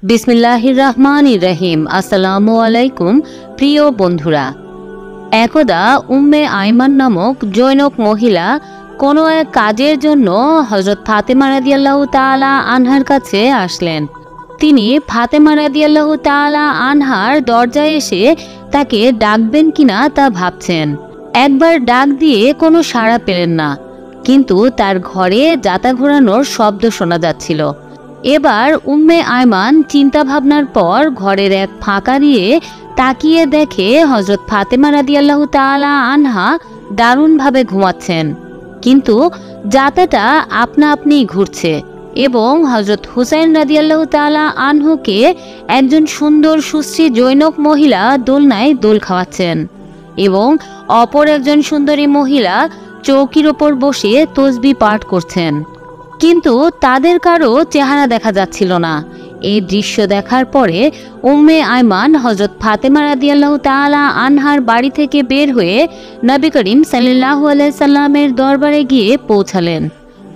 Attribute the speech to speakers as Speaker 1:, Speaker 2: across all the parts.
Speaker 1: বিসমিল্লাহির রহমানির রহিম। আসসালামু আলাইকুম প্রিয় বন্ধুরা। একদা উম্মে আইমান নামক জৈনক মহিলা কোনো এক কাজের জন্য হযরত ফাতেমা রাদিয়াল্লাহু তাআলা আনহার কাছে আসলেন। তিনি ফাতেমা রাদিয়াল্লাহু তাআলা আনহার দরজায় এসে তাকে ডাকবেন কিনা তা ভাবছেন। একবার ডাক দিয়ে কোনো সাড়া পেলেন না, কিন্তু তার ঘরে জাতা ঘোরানোর শব্দ শোনা যাচ্ছিল। এবার উম্মে আয়মান চিন্তা ভাবনার পর ঘরের এক ফাঁকা দিয়ে তাকিয়ে দেখে হযরত ফাতেমা রাদিয়াল্লাহু তাআলা আনহা দারুণভাবে ঘুমাচ্ছেন, কিন্তু জাতাটা আপনা আপনি ঘুরছে এবং হযরত হুসাইন রাদিয়াল্লাহু তাআলা আনহুকে একজন সুন্দর সুশ্রী জৈনক মহিলা দোলনায় দোল খাওয়াচ্ছেন এবং অপর একজন সুন্দরী মহিলা চৌকির ওপর বসে তসবিহ পাঠ করছেন, কিন্তু তাদের কারো চেহারা দেখা যাচ্ছিল না। এই দৃশ্য দেখার পরে উম্মে আয়মান হযরত ফাতেমা রাদিয়াল্লাহু তাআলা আনহার বাড়ি থেকে বের হয়ে নবী করিম সাল্লাল্লাহু আলাইহি সাল্লামের দরবারে গিয়ে পৌঁছালেন।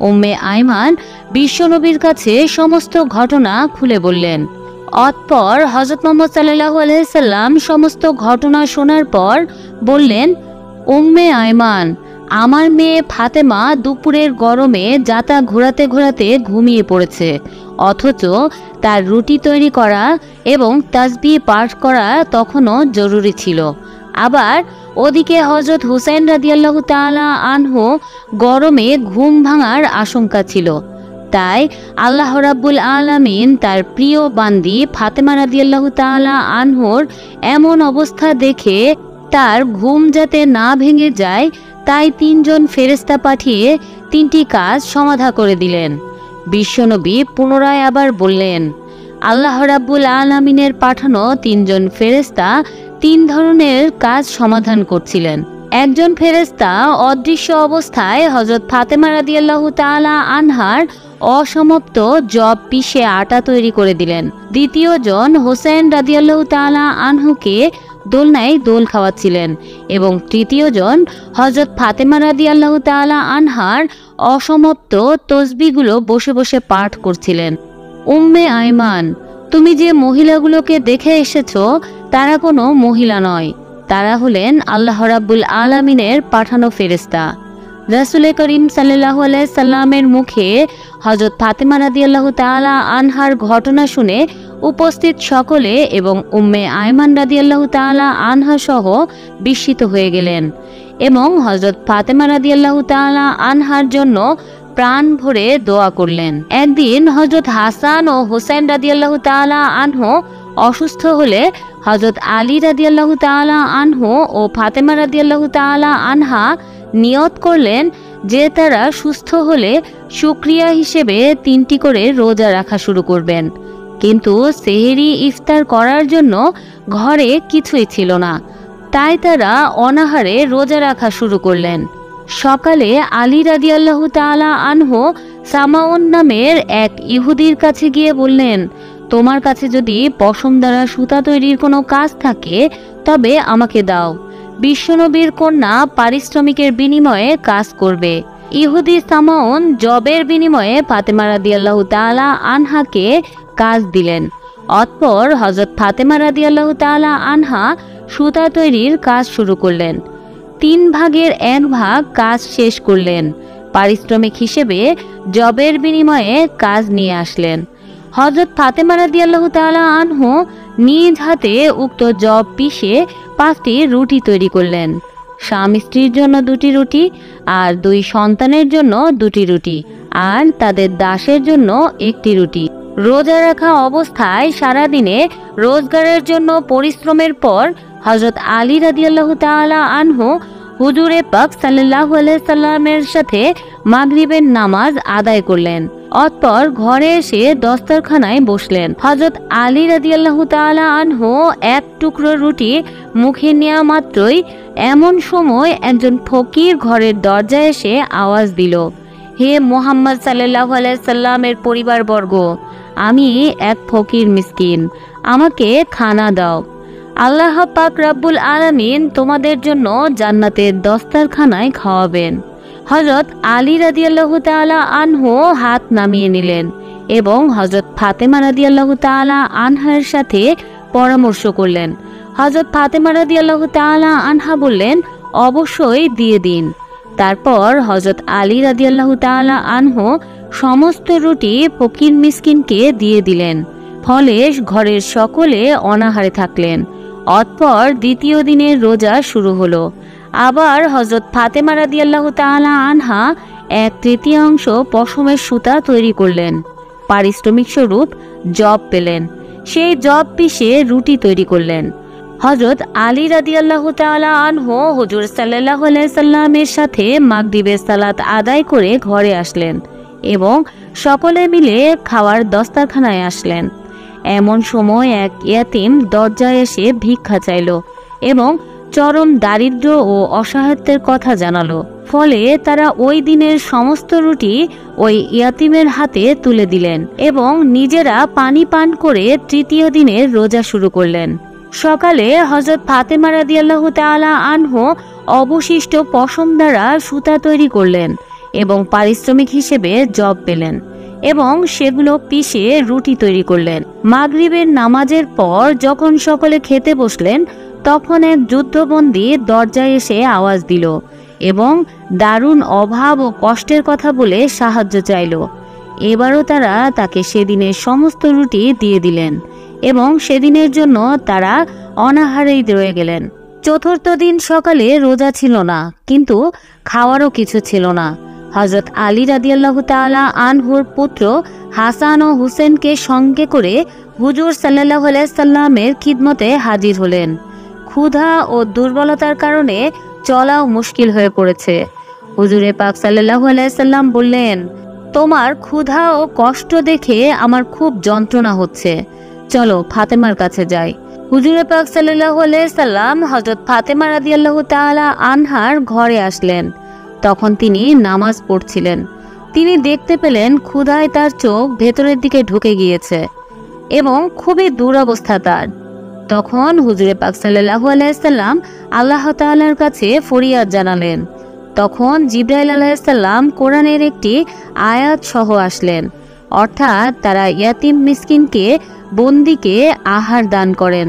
Speaker 1: উম্মে আয়মান বিশ্বনবীর কাছে সমস্ত ঘটনা খুলে বললেন। অতঃপর হযরত মুহাম্মদ সাল্লাল্লাহু আলাইহি সাল্লাম সমস্ত ঘটনা শোনার পর বললেন, উম্মে আয়মান, আমার মেয়ে ফাতেমা দুপুরের গরমে জাতা ঘোরাতে ঘোরাতে ঘুমিয়ে পড়েছে, অথচ তার রুটি তৈরি করা এবং তাসবিহ পাঠ করা তখনও জরুরি ছিল। আবার ওদিকে হযরত হুসাইন রাদিয়াল্লাহু তাআলা আনহু গরমে ঘুম ভাঙার আশঙ্কা ছিল। তাই আল্লাহ রাব্বুল আলামিন তার প্রিয় বান্দি ফাতেমা রাদিয়াল্লাহু তাআলা আনহুর এমন অবস্থা দেখে তার ঘুম যাতে না ভেঙে যায় তাই তিনজন ফেরেশতা পাঠিয়ে তিনটি কাজ সমাধা করে দিলেন। বিশ্বনবী পুনরায় আবার বললেন, আল্লাহ রাব্বুল আলামিনের পাঠানো তিনজন ফেরেশতা তিন ধরনের কাজ সমাধান করছিলেন। একজন ফেরেশতা অদৃশ্য অবস্থায় হযরত ফাতেমা রাদিয়াল্লাহু তাআলা আনহার অসমাপ্ত জব পিষে আটা তৈরি করে দিলেন। দ্বিতীয় জন হোসেন রাদিয়াল্লাহু তাআলা আনহুকে দোলনায় দোল খাওয়াচ্ছিলেন এবং তৃতীয় জন হযরত ফাতেমা রাদিয়াল্লাহু তাআলা আনহার অসমাপ্ত তসবিহগুলো বসে বসে পাঠ করছিলেন। উম্মে আয়মান, তুমি যে মহিলাগুলোকে দেখে এসেছো তারা কোনো মহিলা নয়, তারা হলেন আল্লাহ রাব্বুল আলামিনের পাঠানো ফেরেশতা। রাসূল করিম সাল্লাল্লাহু আলাইহি সাল্লামের মুখে হযরত ফাতেমা রাদিয়াল্লাহু তাআলা আনহার ঘটনা শুনে উপস্থিত সকলে এবং উম্মে আয়মান রাদিয়াল্লাহু তাআলা আনহা সহ বিস্মিত হয়ে গেলেন এবং হযরত ফাতেমা রাদিয়াল্লাহু তাআলা আনহার জন্য প্রাণ ভরে দোয়া করলেন। একদিন হযরত হাসান ও হুসাইন রাদিয়াল্লাহু তাআলা আনহু অসুস্থ হলে হযরত আলী রাদিয়াল্লাহু তাআলা আনহু ও ফাতেমা রাদিয়াল্লাহু তাআলা আনহা নিয়ত করলেন যে তারা সুস্থ হলে শুকরিয়া হিসেবে 3টি করে রোজা রাখা শুরু করবেন, কিন্তু সেহরি ইফতার করার জন্য ঘরে কিছুই ছিল না, তাই তারা অনাহারে রোজা রাখা শুরু করলেন। সকালে আলী রাদিয়াল্লাহু তাআলা আনহু সামাউন নামের এক ইহুদির কাছে গিয়ে বললেন, তোমার কাছে যদি পশম দ্বারা সুতা তৈরির কোনো কাজ থাকে তবে আমাকে দাও, বিশ্বনবীর কন্যা পারিশ্রমিকের বিনিময়ে কাজ করবে। ইহুদি সামাউন জবের বিনিময়ে ফাতেমা রাদিয়াল্লাহু তাআলা আনহাকে কাজ দিলেন। অতঃপর হযরত ফাতেমা রাদিয়াল্লাহু তাআলা আনহা সুতা তৈরির কাজ শুরু করলেন। 3 ভাগের 1 ভাগ কাজ শেষ করলেন। পারিশ্রমিক হিসেবে জবের বিনিময়ে কাজ নিয়ে আসলেন। হযরত ফাতেমা রাদিয়াল্লাহু তাআলা আনহু নিজ হাতে উক্ত জব পিষে 5টি রুটি তৈরি করলেন। স্বামী স্ত্রীর জন্য 2টি রুটি, আর 2 সন্তানের জন্য 2টি রুটি, আর তাদের দাসের জন্য 1টি রুটি। রোজা রাখা অবস্থায় সারাদিনে রোজগারের জন্য পরিশ্রমের পর হযরত আলী রাদিয়াল্লাহু তাআলা আনহু হুজুরে পাক সাল্লাল্লাহু আলাইহি সাল্লামের সাথে মাগরিবের নামাজ আদায় করলেন। অতঃপর ঘরে এসে দস্তরখানায় বসলেন। হযরত আলী রাদিয়াল্লাহু তাআলা আনহু এক টুকরো রুটি মুখে নেওয়া মাত্রই এমন সময় একজন ফকির ঘরের দরজায় এসে আওয়াজ দিল, হে মুহাম্মদ সাল্লাল্লাহু আলাইহি সাল্লামের পরিবারবর্গ, আমি এক ফকির মিসকিন, আমাকে খানা দাও। আল্লাহ পাক রাব্বুল আলামিন তোমাদের জন্য জান্নাতের দস্তরখানায় খাওয়াবেন। হযরত আলী রাদিয়াল্লাহু তাআলা আনহু হাত নামিয়ে নিলেন এবং হযরত ফাতেমা রাদিয়াল্লাহু তাআলা আনহার সাথে পরামর্শ করলেন। হযরত ফাতেমা রাদিয়াল্লাহু তাআলা আনহা বললেন, অবশ্যই দিয়ে দিন। তারপর হযরত আলী রাদিয়াল্লাহু তাআলা আনহু সমস্ত রুটি ফকির মিসকিনকে দিয়ে দিলেন। ফলে ঘরের সকলে অনাহারে থাকলেন। অতঃপর দ্বিতীয় দিনের রোজা শুরু হলো। আবার হযরত ফাতেমা রাদিয়াল্লাহু তাআলা আনহা 1/3 পশমের সুতা তৈরি করলেন। পারিশ্রমিক স্বরূপ জব পেলেন। সেই জব পিষে রুটি তৈরি করলেন। হযরত আলী রাদিয়াল্লাহু তাআলা আনহু হুজুর সাল্লাল্লাহু আলাইহি সাল্লামের সাথে মাগরিবের সালাত আদায় করে ঘরে আসলেন এবং সকলে মিলে খাওয়ার দস্তরখানায় আসলেন। এমন সময় এক ইয়াতিম দরজায় এসে ভিক্ষা চাইল এবং চরম দারিদ্র্য ও অসহায়ত্বের কথা জানালো। ফলে তারা ওই দিনের সমস্ত রুটি ওই ইয়াতিমের হাতে তুলে দিলেন এবং নিজেরা পানি পান করে তৃতীয় দিনের রোজা শুরু করলেন। সকালে হযরত ফাতেমা রাদিয়াল্লাহু তাআলা আনহু অবশিষ্ট পশম দ্বারা সুতা তৈরি করলেন এবং পারিশ্রমিক হিসেবে জব পেলেন এবং সেগুলো পিষে রুটি তৈরি করলেন। মাগরিবের নামাজের পর যখন সকলে খেতে বসলেন, তখন এক যুদ্ধবন্দী দরজায় এসে আওয়াজ দিল এবং দারুণ অভাব ও কষ্টের কথা বলে সাহায্য চাইল। এবারও তারা তাকে সেদিনের সমস্ত রুটি দিয়ে দিলেন এবং সেদিনের জন্য তারা অনাহারেই রয়ে গেলেন। চতুর্থ দিন সকালে রোজা ছিল না, কিন্তু খাওয়ারও কিছু ছিল না। হযরত আলী রাদিয়াল্লাহু তাআলা আনহুর পুত্র হাসান ও হুসেনকে সঙ্গে করে হুজুর সাল্লাল্লাহু আলাইহি সাল্লামের খিদমতে হাজির হলেন। ক্ষুধা ও দুর্বলতার কারণে চলাও মুশকিল হয়ে পড়েছে। হুজুরে পাক সাল্লাল্লাহু আলাইহি সাল্লাম বললেন, তোমার ক্ষুধা ও কষ্ট দেখে আমার খুব যন্ত্রণা হচ্ছে, চলো ফাতেমার কাছে যাই। হুজুরে পাক সাল্লাল্লাহু আলাইহি সাল্লাম হযরত ফাতেমা রাদিয়াল্লাহু তাআলা আনহার ঘরে আসলেন। তখন তিনি নামাজ পড়ছিলেন। তিনি দেখতে পেলেন ক্ষুধায় তার চোখ ভেতরের দিকে ঢুকে গিয়েছে এবং খুবই দুরবস্থা তার। তখন হুজুরে পাক সাল্লাল্লাহু আলাইহি সাল্লাম আল্লাহ তাআলার কাছে ফরিয়াদ জানালেন। তখন জিবরাইল আলাইহিস সালাম কোরআনের একটি আয়াত সহ আসলেন, অর্থাৎ তারা ইয়াতিম মিসকিনকে বন্দীকে আহার দান করেন।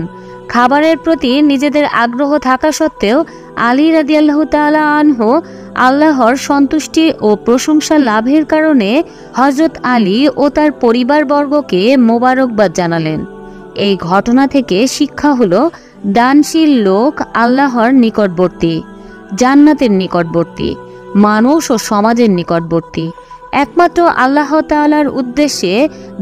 Speaker 1: খাবারের প্রতি নিজেদের আগ্রহ থাকা সত্ত্বেও আলী রাদিয়াল্লাহু তাআলা আনহু আল্লাহর সন্তুষ্টি ও প্রশংসা লাভের কারণে হযরত আলী ও তার পরিবারবর্গকে মোবারকবাদ জানালেন। এই ঘটনা থেকে শিক্ষা হলো, দানশীল লোক আল্লাহর নিকটবর্তী, জান্নাতের নিকটবর্তী, মানুষ ও সমাজের নিকটবর্তী। একমাত্র আল্লাহ তাআলার উদ্দেশ্যে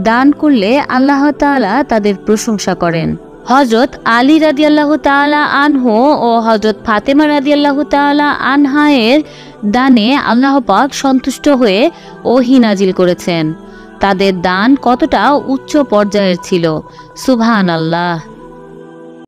Speaker 1: দান করলে আল্লাহ তাআলা তাদের প্রশংসা করেন। হযরত আলী রাদিয়াল্লাহু তাআলা আনহু ও হযরত ফাতেমা রাদিয়াল্লাহু তাআলা আনহায়ের দানে আল্লাহ পাক সন্তুষ্ট হয়ে ওহী নাজিল করেছেন। তাদের দান কতটা উচ্চ পর্যায়ের ছিল, সুবহানাল্লাহ।